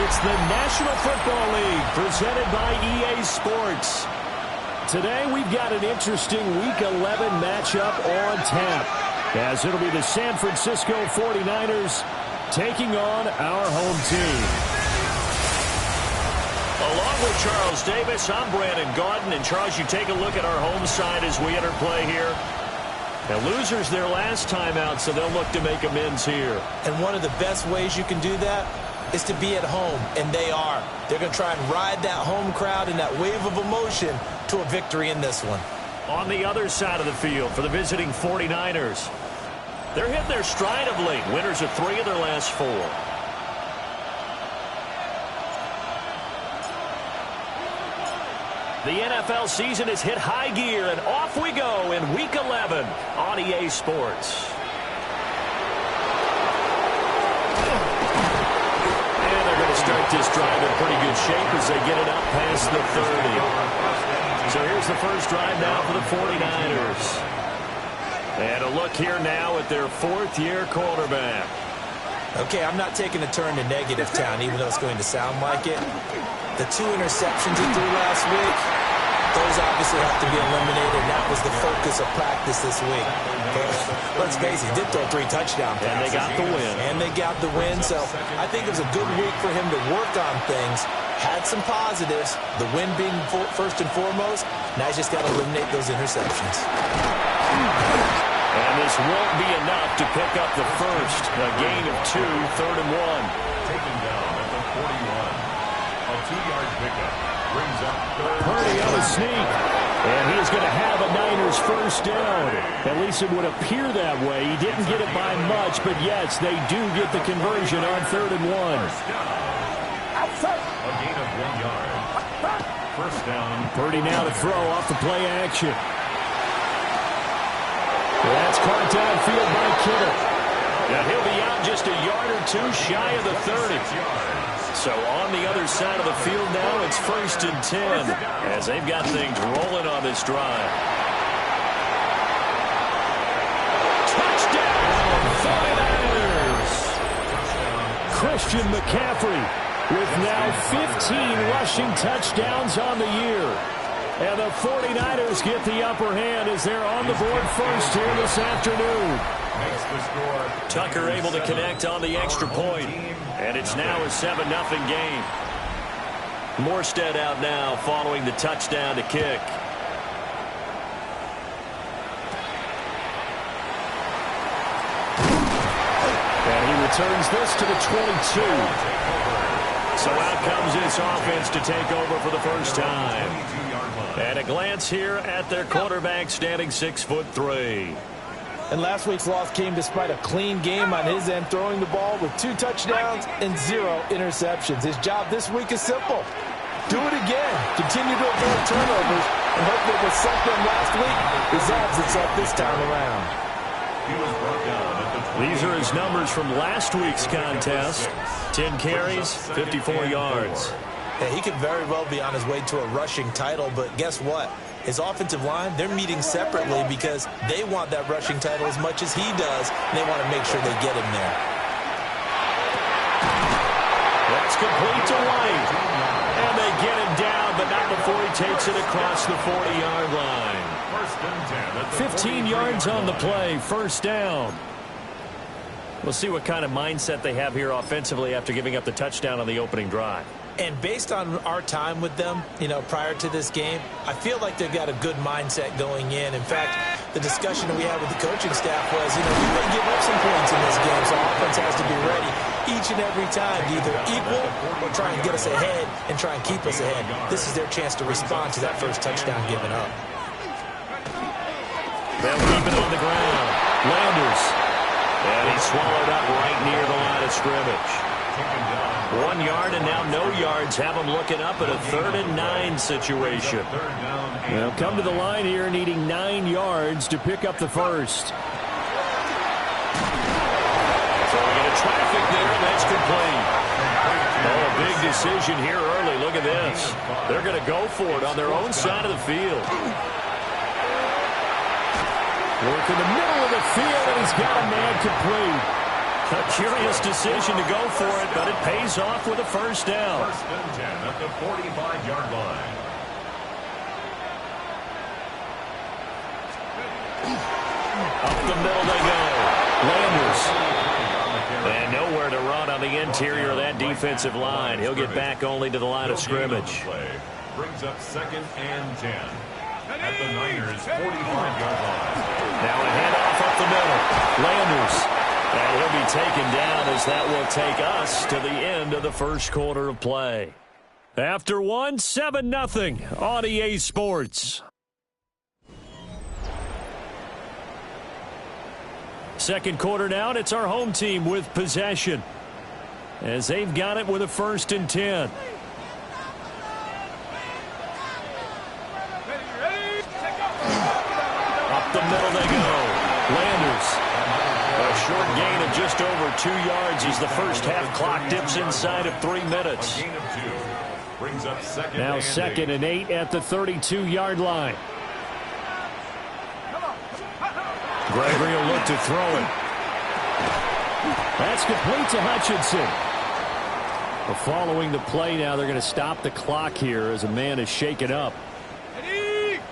It's the National Football League presented by EA Sports. Today we've got an interesting Week 11 matchup on tap, as it'll be the San Francisco 49ers taking on our home team. Along with Charles Davis, I'm Brandon Gaudin. And Charles, you take a look at our home side as we enter play here. Now, losers their last time out, so they'll look to make amends here. And one of the best ways you can do that is to be at home, and they are. They're going to try and ride that home crowd and that wave of emotion to a victory in this one. On the other side of the field for the visiting 49ers, they're hitting their stride of late. Winners of 3 of their last 4. The NFL season has hit high gear, and off we go in Week 11 on EA Sports. Start this drive in pretty good shape as they get it up past the 30. So here's the first drive now for the 49ers. And a look here now at their 4th-year quarterback. Okay, I'm not taking a turn to negative town, even though it's going to sound like it. The 2 interceptions he threw last week, those obviously have to be eliminated. That was the focus of practice this week. But let's face it, he did throw 3 touchdown passes. And they got the win. And they got the win. So I think it was a good week for him to work on things. Had some positives, the win being first and foremost. Now he's just got to eliminate those interceptions. And this won't be enough to pick up the first. A gain of 2, 3rd and 1. Taken down at the 41. A 2-yard pickup brings up Purdy on a sneak. And he is going to have a Niners first down. At least it would appear that way. He didn't get it by much, but yes, they do get the conversion on 3rd and 1. A gain of 1 yard. First down. Purdy now to throw off the play action. That's caught downfield by Kittle. Now he'll be out just a yard or 2 shy of the 30. So on the other side of the field now, it's 1st and 10 as they've got things rolling on this drive. Touchdown, 49ers! Christian McCaffrey with now 15 rushing touchdowns on the year. And the 49ers get the upper hand as they're on the board first here this afternoon. Tucker able to connect on the extra point. And it's now a 7-0 game. Morstead out now following the touchdown to kick. And he returns this to the 22. So out comes this offense to take over for the first time. And a glance here at their quarterback standing 6'3". And last week's loss came despite a clean game on his end, throwing the ball with 2 touchdowns and 0 interceptions. His job this week is simple. Do it again. Continue to avoid turnovers, and hopefully what sent them last week resolves itself this time around. These are his numbers from last week's contest. 10 carries, 54 yards. Yeah, he could very well be on his way to a rushing title, but guess what? His offensive line, they're meeting separately because they want that rushing title as much as he does, and they want to make sure they get him there. That's complete to White. And they get him down, but not before he takes it across the 40-yard line. 15 yards on the play, first down. We'll see what kind of mindset they have here offensively after giving up the touchdown on the opening drive. And based on our time with them, prior to this game, I feel like they've got a good mindset going in. In fact, the discussion that we had with the coaching staff was, we may give up some points in this game, so offense has to be ready each and every time to either equal or try and get us ahead and try and keep us ahead. This is their chance to respond to that first touchdown given up. They'll keep it on the ground. Landers. And he's swallowed up right near the line of scrimmage. 1 yard and now no yards. Have them looking up at a 3rd and 9 situation. They'll come to the line here needing 9 yards to pick up the first. Throwing into traffic there, and that's complete. Oh, a big decision here early. Look at this. They're going to go for it on their own side of the field. Work in the middle of the field, and he's got a man complete. A curious decision to go for it, but it pays off with a first down. First and 10 at the 45-yard line. Up the middle they go. Landers. And nowhere to run on the interior of that defensive line. He'll get back only to the line of scrimmage. Brings up second and 10 at the Niners' 45-yard line. Now a handoff up the middle. Landers. And he'll be taken down as that will take us to the end of the first quarter of play. After one, 7-0 on EA Sports. Second quarter now, and it's our home team with possession, as they've got it with a first and 10. Up the middle they go. Landers. A short gain of just over 2 yards as the first half clock dips inside of 3 minutes. A gain of 2. Brings up second Now and second and 8 at the 32-yard line. Gregory will look to throw it. That's complete to Hutchinson. Well, following the play now, they're going to stop the clock here as a man is shaken up.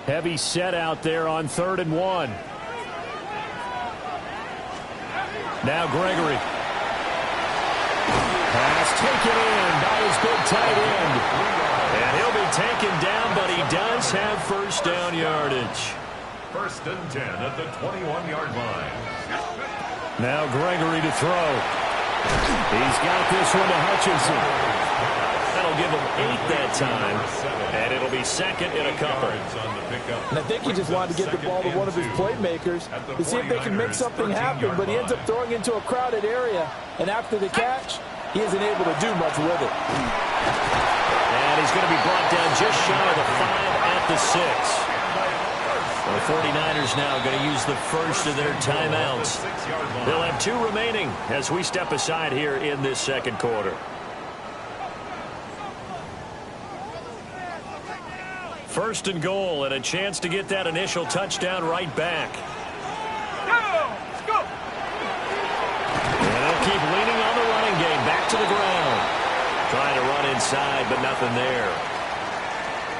Heavy set out there on 3rd and 1. Now Gregory. Pass taken in by his big tight end. And he'll be taken down, but he does have first down yardage. First and 10 at the 21-yard line. Now Gregory to throw. He's got this one to Hutchinson. That'll give him 8 that time. And it'll be second and a couple. And I think he just wanted to get the ball to one of his playmakers to see if they can make something happen, but he ends up throwing into a crowded area. And after the catch, he isn't able to do much with it. And he's going to be brought down just shy of the 5 at the 6. The 49ers now going to use the first of their timeouts. They'll have 2 remaining as we step aside here in this second quarter. First and goal, and a chance to get that initial touchdown right back. And they'll keep leaning on the running game. Back to the ground. Trying to run inside, but nothing there.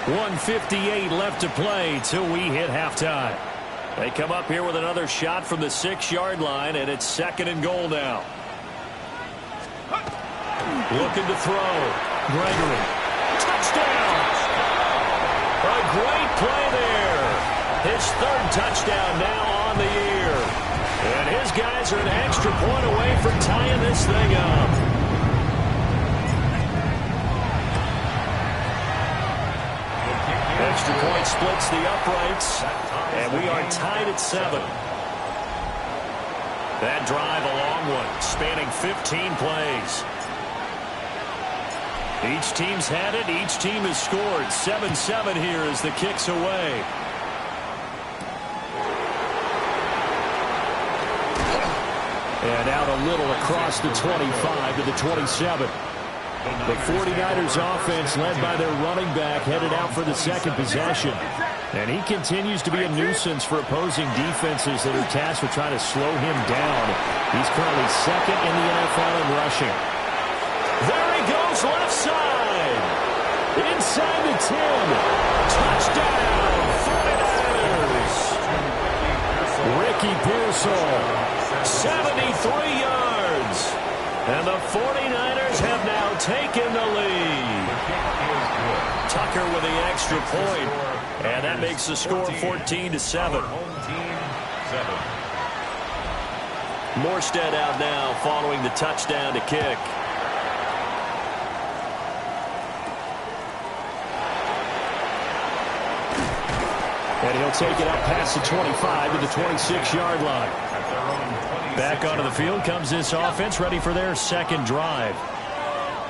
1:58 left to play till we hit halftime. They come up here with another shot from the 6-yard line, and it's second and goal now. Looking to throw. Gregory. Touchdown! A great play there. His 3rd touchdown now on the year. And his guys are an extra point away from tying this thing up. Extra point splits the uprights, and we are tied at 7. That drive a long one, spanning 15 plays. Each team's had it. Each team has scored. 7-7 here as the kick's away. And out a little across the 25 to the 27. The 49ers offense led by their running back headed out for the second possession. And he continues to be a nuisance for opposing defenses that are tasked with trying to slow him down. He's currently second in the NFL in rushing. There he goes left side. Inside the 10. Touchdown 49ers. Ricky Pearsall. 73 yards. And the 49ers have now taken the lead. Tucker with the extra point. And that makes the score 14-7. Morstead out now following the touchdown to kick. And he'll take it up past the 25 to the 26-yard line. Back onto the field comes this offense, ready for their second drive.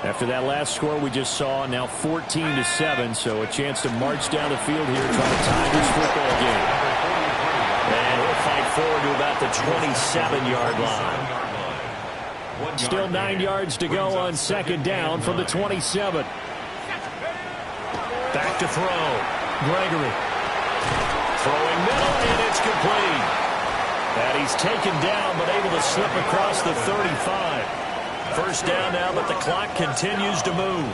After that last score we just saw, now 14-7, so a chance to march down the field here, trying to tie this football game. And he'll fight forward to about the 27-yard line. Still 9 yards to go on second down from the 27. Back to throw. Gregory. Throwing middle, and it's complete. And he's taken down, but able to slip across the 35. First down now, but the clock continues to move.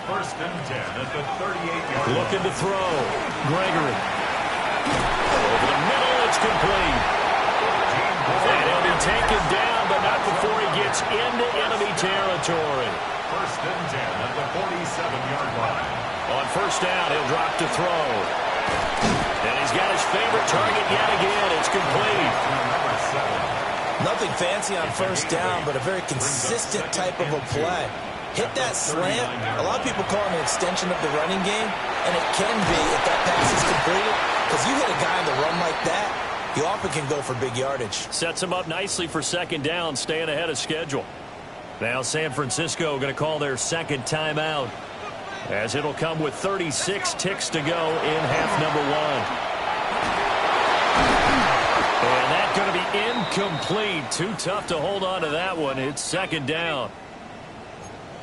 First and 10 at the 38-yard line. Looking to throw. Gregory. Over the middle, it's complete. And he'll be taken down, but not before he gets into enemy territory. First and 10 at the 47-yard line. On first down, he'll drop to throw. And he's got his favorite target yet again. It's complete. Number 7. Nothing fancy on first down, but a very consistent type of a play. Hit that slant. A lot of people call it an extension of the running game, and it can be if that pass is completed, because you hit a guy on the run like that, he often can go for big yardage. Sets him up nicely for second down, staying ahead of schedule. Now San Francisco going to call their second timeout, as it'll come with 36 ticks to go in half number one. And that's going to be incomplete. Too tough to hold on to that one. It's second down.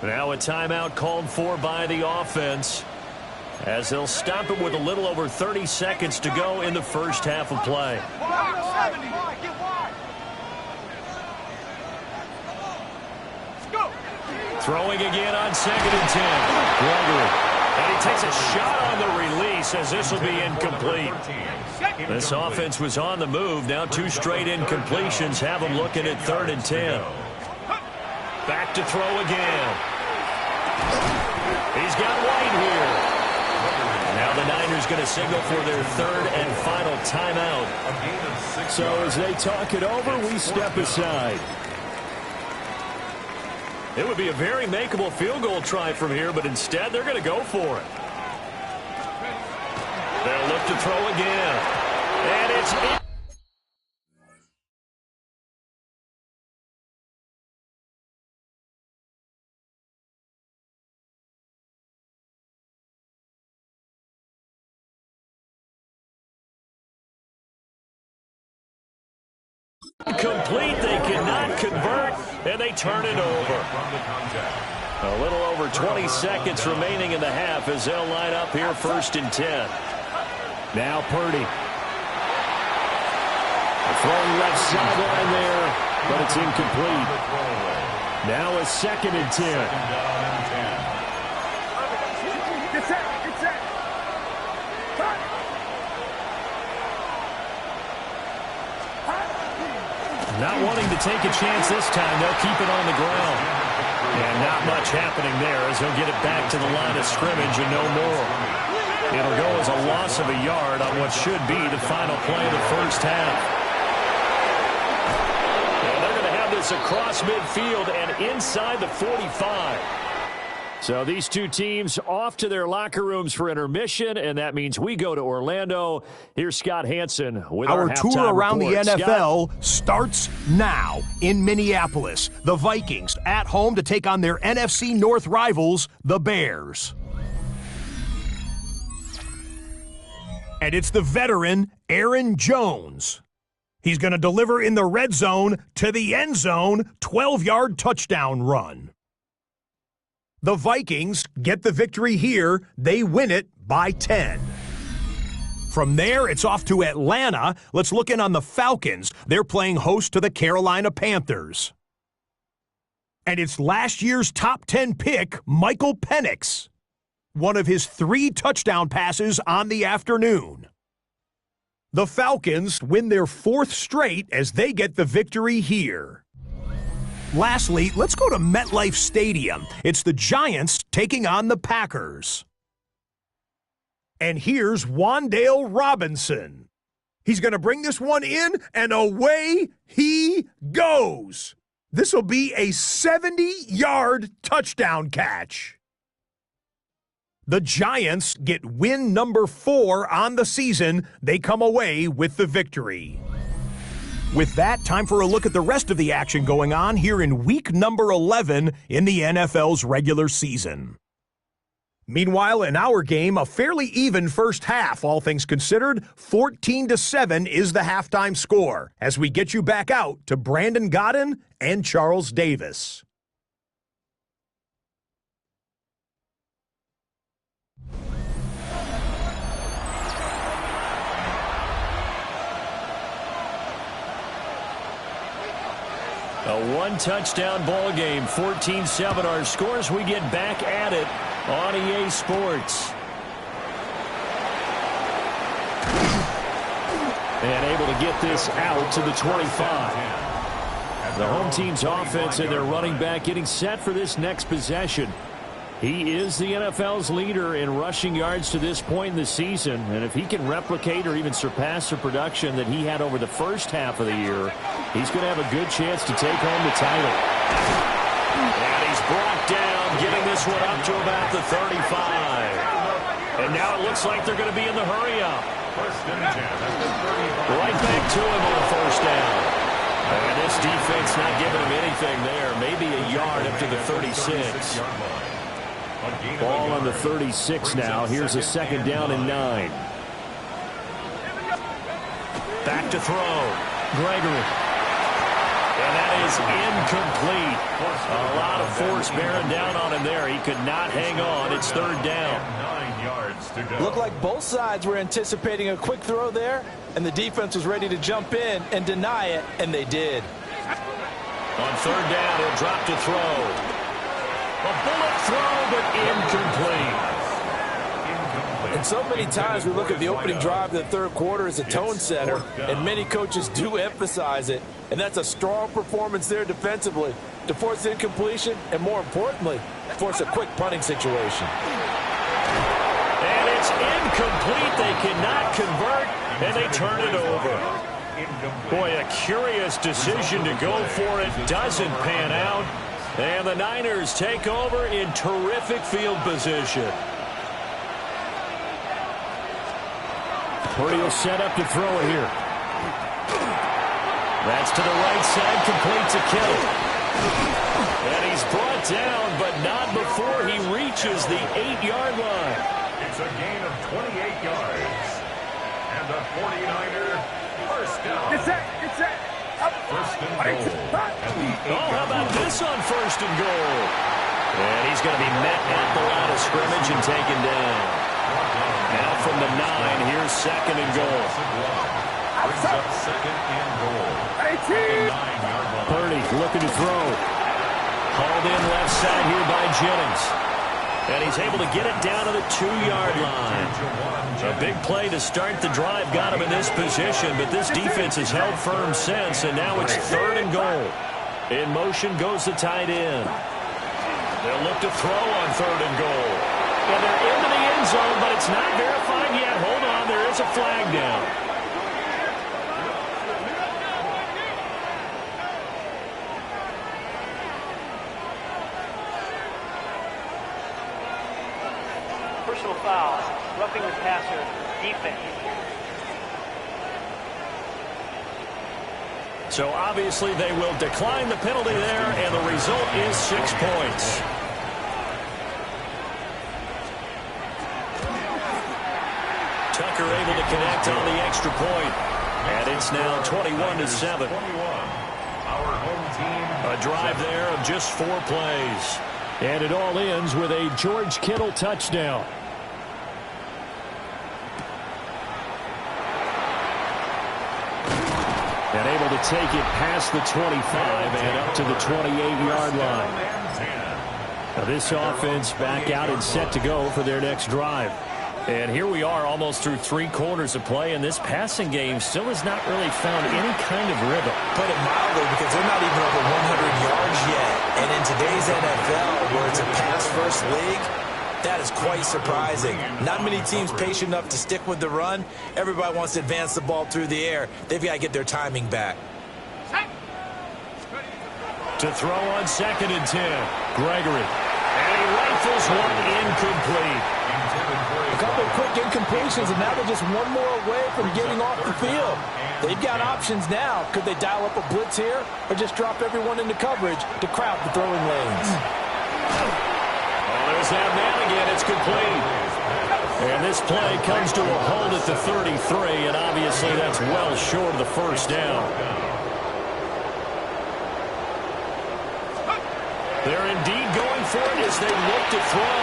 Now a timeout called for by the offense, as they'll stop it with a little over 30 seconds to go in the first half of play. Throwing again on second and 10. Gregory. And he takes a shot on the release, as this will be incomplete. This offense was on the move. Now two straight incompletions have them looking at third and 10. Back to throw again. He's got White here. Now the Niners going to signal for their third and final timeout. So as they talk it over, we step aside. It would be a very makeable field goal try from here, but instead they're going to go for it. They'll look to throw again. And it's in. Complete, they cannot convert, and they turn it over. A little over 20 seconds remaining in the half as they'll line up here first and 10. Now Purdy. Throwing left sideline there, but it's incomplete. Now a second and 10. Not wanting to take a chance this time, they'll keep it on the ground. And not much happening there as he'll get it back to the line of scrimmage and no more. It'll go as a loss of a yard on what should be the final play of the first half. And they're going to have this across midfield and inside the 45. So these two teams off to their locker rooms for intermission, and that means we go to Orlando. Here's Scott Hansen with our tour around report. the NFL starts now in Minneapolis. The Vikings at home to take on their NFC North rivals, the Bears. And it's the veteran Aaron Jones. He's going to deliver in the red zone to the end zone, 12-yard touchdown run. The Vikings get the victory here. They win it by 10. From there, it's off to Atlanta. Let's look in on the Falcons. They're playing host to the Carolina Panthers. And it's last year's top 10 pick, Michael Penix. One of his 3 touchdown passes on the afternoon. The Falcons win their 4th straight as they get the victory here. Lastly, let's go to MetLife Stadium. It's the Giants taking on the Packers. And here's Wan'Dale Robinson. He's going to bring this one in, and away he goes. This will be a 70-yard touchdown catch. The Giants get win number 4 on the season. They come away with the victory. With that, time for a look at the rest of the action going on here in week number 11 in the NFL's regular season. Meanwhile, in our game, a fairly even first half, all things considered. 14-7 is the halftime score as we get you back out to Brandon Godden and Charles Davis. A one-touchdown ball game, 14-7 our scores. We get back at it on EA Sports. And able to get this out to the 25. The home team's offense and their running back getting set for this next possession. He is the NFL's leader in rushing yards to this point in the season. And if he can replicate or even surpass the production that he had over the first half of the year, he's going to have a good chance to take home the title. And he's brought down, getting this one up to about the 35. And now it looks like they're going to be in the hurry-up. Right back to him on the first down. And this defense not giving him anything there. Maybe a yard up to the 36. Ball on the 36 now. Here's a second down and 9. Back to throw. Gregory. And that is incomplete. A lot of force bearing down on him there. He could not hang on. It's third down. 9 yards to go. Looked like both sides were anticipating a quick throw there, and the defense was ready to jump in and deny it, and they did. On third down, he'll drop to throw. A bullet throw, but incomplete. And so many times we look at the opening drive of the third quarter as a tone setter, and many coaches do emphasize it. And that's a strong performance there defensively to force incompletion and, more importantly, force a quick punting situation. And it's incomplete. They cannot convert, and they turn it over. Boy, a curious decision to go for it. Doesn't pan out. And the Niners take over in terrific field position. Purdy will set up to throw it here. That's to the right side, completes a kill. And he's brought down, but not before he reaches the 8-yard line. It's a gain of 28 yards. And the 49er first down. It's set. First and goal. How about this on first and goal? And he's going to be met at the line of scrimmage and taken down. Now from the 9, here's second and goal. Brings up second and goal. 9-yard line. Purdy looking to throw. Hauled in left side here by Jennings. And he's able to get it down to the 2-yard line. A big play to start the drive got him in this position, but this defense has held firm since, and now it's third and goal. In motion goes the tight end. They'll look to throw on third and goal. And they're into the end zone, but it's not verified yet. Hold on, there is a flag down. Personal foul, roughing the passer, defense. So obviously they will decline the penalty there, and the result is 6 points. Tucker able to connect on the extra point. And it's now 21-7. Our home team. A drive there of just 4 plays. And it all ends with a George Kittle touchdown. And able to take it past the 25 and up to the 28-yard line. Now this offense back out and set to go for their next drive. And here we are almost through 3 quarters of play, and this passing game still has not really found any kind of rhythm. Put it mildly, because they're not even over 100 yards yet. And in today's NFL, where it's a pass-first league, that is quite surprising. Not many teams patient enough to stick with the run. Everybody wants to advance the ball through the air. They've got to get their timing back. To throw on second and 10, Gregory. And he rifles one incomplete. A couple of quick incompletions, and now they're just one more away from getting off the field. They've got options now. Could they dial up a blitz here or just drop everyone into coverage to crowd the throwing lanes? Oh, there's that man again. It's complete. And this play comes to a hold at the 33, and obviously that's well short of the first down. They're indeed going for it as they look to throw.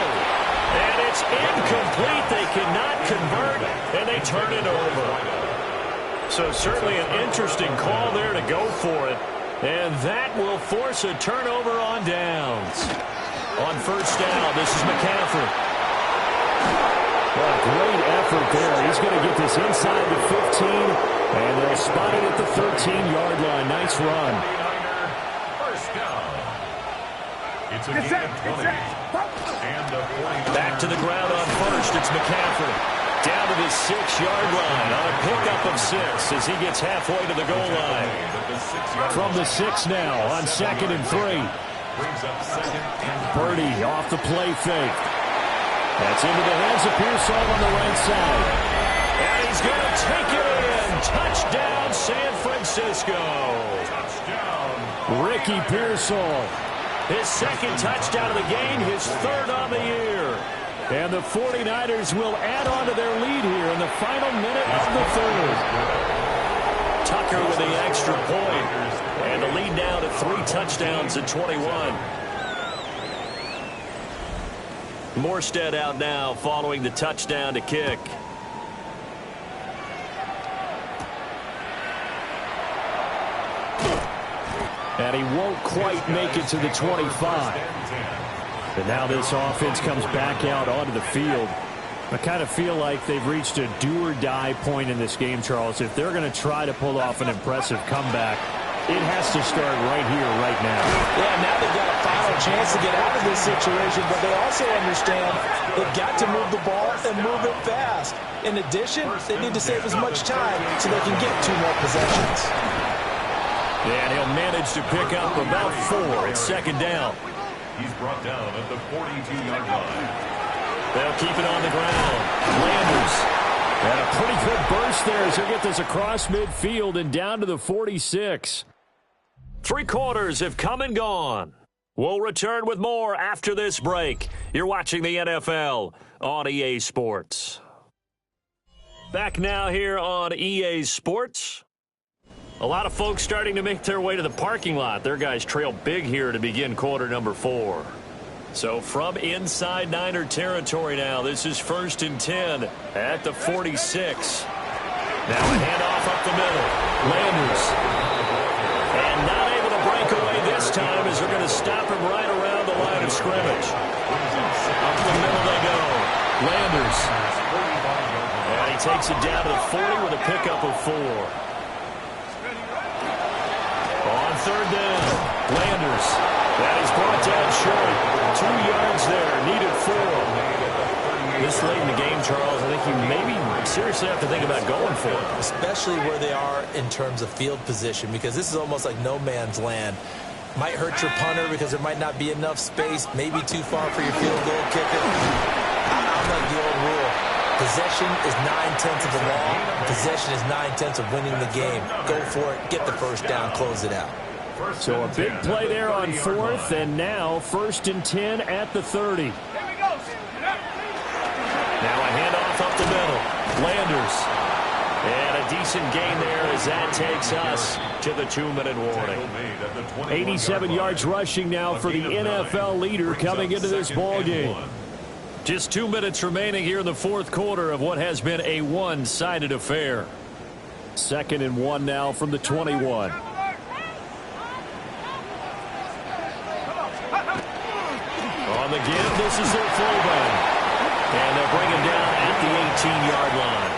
And it's incomplete. They cannot convert, and they turn it over. So certainly an interesting call there to go for it. And that will force a turnover on downs. On first down, this is McCaffrey. Well, great effort there. He's going to get this inside the 15, and they'll spot it at the 13-yard line. Nice run. First down. It's a gain of 20. And the 49ers. Back to the ground on first. It's McCaffrey. Down to the 6-yard line on a pickup of 6 as he gets halfway to the goal line. From the 6 now on 2nd and 3. Brings up 2nd and 3. Purdy off the play fake. That's into the hands of Pearsall on the right side. And he's going to take it in. Touchdown, San Francisco. Touchdown. Ricky Pearsall. His 2nd touchdown of the game, his 3rd on the year. And the 49ers will add on to their lead here in the final minute of the 3rd. Tucker with the extra point. And the lead now to 3 touchdowns at 21. Morstead out now following the touchdown to kick. And he won't quite make it to the 25. And now this offense comes back out onto the field. I kind of feel like they've reached a do-or-die point in this game, Charles. If they're going to try to pull off an impressive comeback, it has to start right here, right now. Yeah, now they've got a final chance to get out of this situation, but they also understand they've got to move the ball and move it fast. In addition, they need to save as much time so they can get 2 more possessions. And he'll manage to pick up about 4 at 2nd down. He's brought down at the 42-yard line. They'll keep it on the ground. Landers. And a pretty good burst there as he'll get this across midfield and down to the 46. 3 quarters have come and gone. We'll return with more after this break. You're watching the NFL on EA Sports. Back now here on EA Sports. A lot of folks starting to make their way to the parking lot. Their guys trail big here to begin quarter number 4. So from inside Niner territory now, this is 1st and 10 at the 46. Now a handoff up the middle. Landers. And not able to break away this time as they're going to stop him right around the line of scrimmage. Up the middle they go. Landers. And he takes it down to the 40 with a pickup of 4. On 3rd down, Landers. That is brought down short. 2 yards there, needed 4. This late in the game, Charles, I think you maybe seriously have to think about going for it. Especially where they are in terms of field position, because this is almost like no man's land. Might hurt your punter because there might not be enough space, maybe too far for your field goal kicker. I'm like the old rule. Possession is 9/10 of the law. Possession is 9/10 of winning the game. Go for it. Get the first down. Close it out. So a big play there on 4th, and now 1st and 10 at the 30. Now a handoff up the middle. Landers. And a decent gain there as that takes us to the 2-minute warning. 87 yards rushing now for the NFL leader coming into this ball game. Just 2 minutes remaining here in the 4th quarter of what has been a one-sided affair. 2nd and 1 now from the 21. On the give, this is their fullback. And they'll bring him down at the 18-yard line.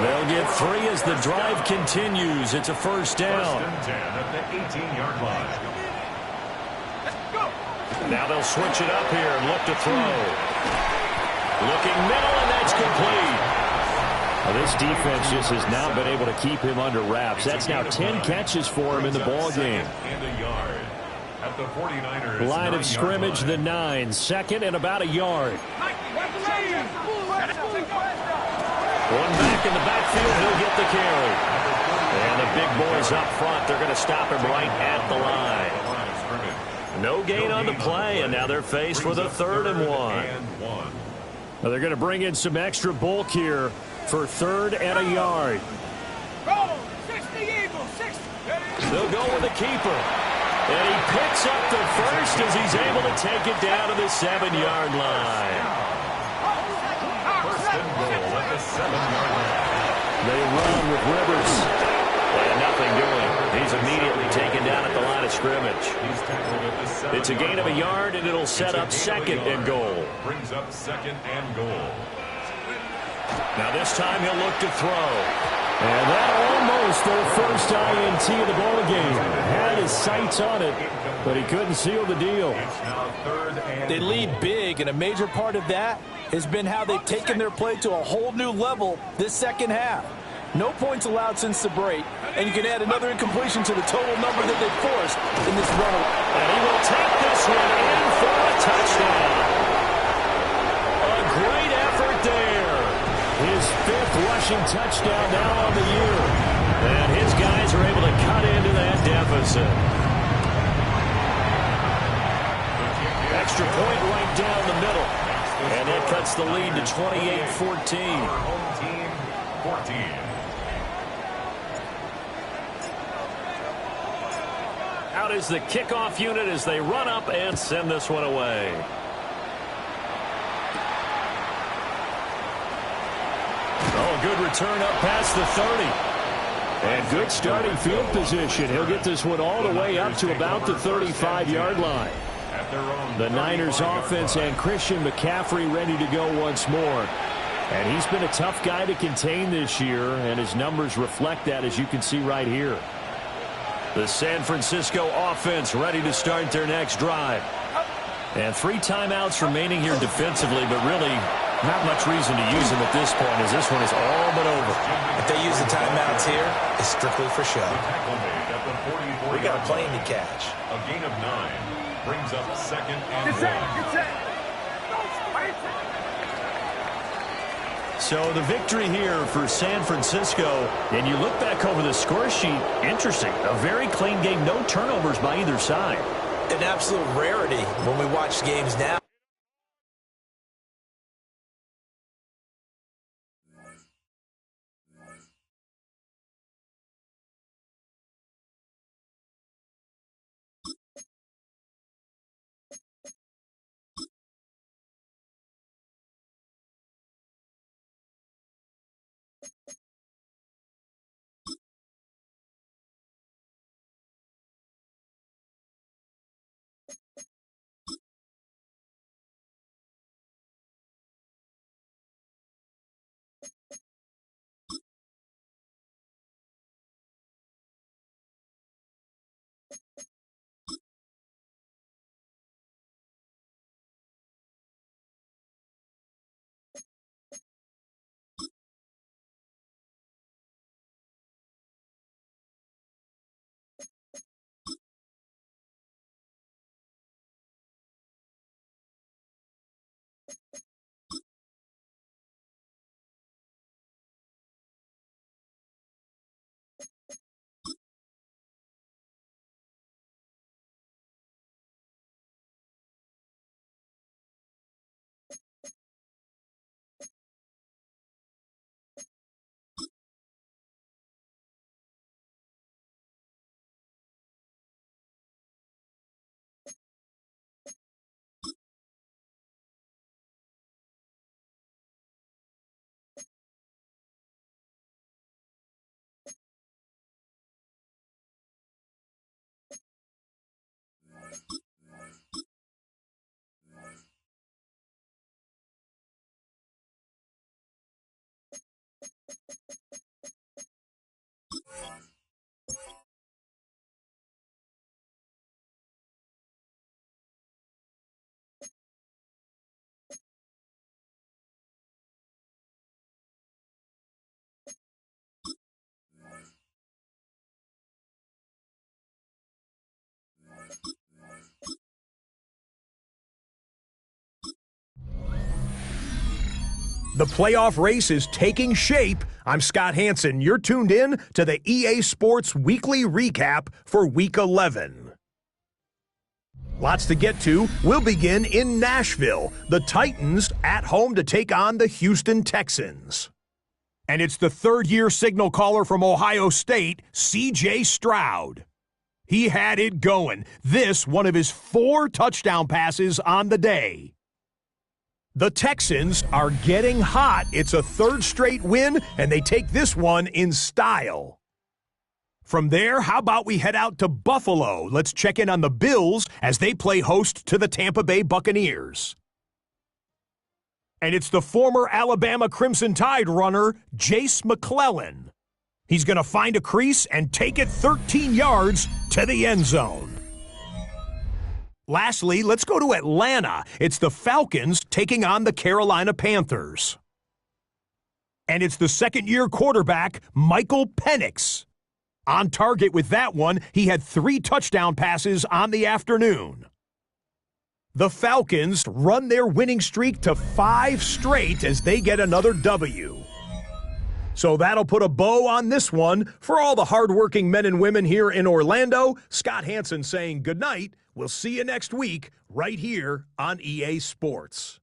They'll get 3 as the drive continues. It's a 1st down. 1st and 10 at the 18-yard line. Now they'll switch it up here and look to throw. Looking middle, and that's complete. Now, this defense just has not been able to keep him under wraps. That's now 10 catches for him in the ball game. And a yard. At the 49ers, Line of scrimmage, the 9. 2nd and about a yard. One back in the backfield, he'll get the carry. And the big boys up front, they're going to stop him right at the line. No gain on the play, and now they're faced with a 3rd and 1. Now they're going to bring in some extra bulk here for 3rd and a yard. They'll go with the keeper. And he picks up the first as he's able to take it down to the 7-yard line. 1st and goal at the 7-yard line. They run with Rivers. And nothing doing. He he's immediately taken down at the line of scrimmage. It's a gain of a yard, and it'll set up second and goal. Brings up second and goal. Now this time he'll look to throw. And that almost their first INT of the ball game. Had his sights on it, but he couldn't seal the deal. They lead big, and a major part of that has been how they've taken their play to a whole new level this second half. No points allowed since the break, and you can add another incompletion to the total number that they've forced in this run. And he will take this one in for a touchdown. A great effort there. His fifth rushing touchdown now on the year. And his guys are able to cut into that deficit. Extra point right down the middle. And that cuts the lead to 28-14. Home team, 14. Out is the kickoff unit as they run up and send this one away. Oh, good return up past the 30. And good starting field position. He'll get this one all the way up to about the 35-yard line. The Niners offense and Christian McCaffrey ready to go once more. And he's been a tough guy to contain this year, and his numbers reflect that, as you can see right here. The San Francisco offense ready to start their next drive. And 3 timeouts remaining here defensively, but really not much reason to use them at this point, as this one is all but over. If they use the timeouts here, it's strictly for show. We got a plane to catch. A gain of 9 brings up second and 1. So the victory here for San Francisco, and you look back over the score sheet, interesting. A very clean game, no turnovers by either side. An absolute rarity when we watch games now. The playoff race is taking shape. I'm Scott Hansen. You're tuned in to the EA Sports Weekly Recap for Week 11. Lots to get to. We'll begin in Nashville. The Titans at home to take on the Houston Texans. And it's the third-year signal caller from Ohio State, C.J. Stroud. He had it going. This, one of his 4 touchdown passes on the day. The Texans are getting hot. It's a third straight win, and they take this one in style. From there, how about we head out to Buffalo? Let's check in on the Bills as they play host to the Tampa Bay Buccaneers. And it's the former Alabama Crimson Tide runner, Jace McClellan. He's going to find a crease and take it 13 yards to the end zone. Lastly, let's go to Atlanta. It's the Falcons taking on the Carolina Panthers. And it's the second-year quarterback, Michael Penix. On target with that one, he had 3 touchdown passes on the afternoon. The Falcons run their winning streak to 5 straight as they get another W. So that'll put a bow on this one. For all the hardworking men and women here in Orlando, Scott Hansen saying goodnight. We'll see you next week right here on EA Sports.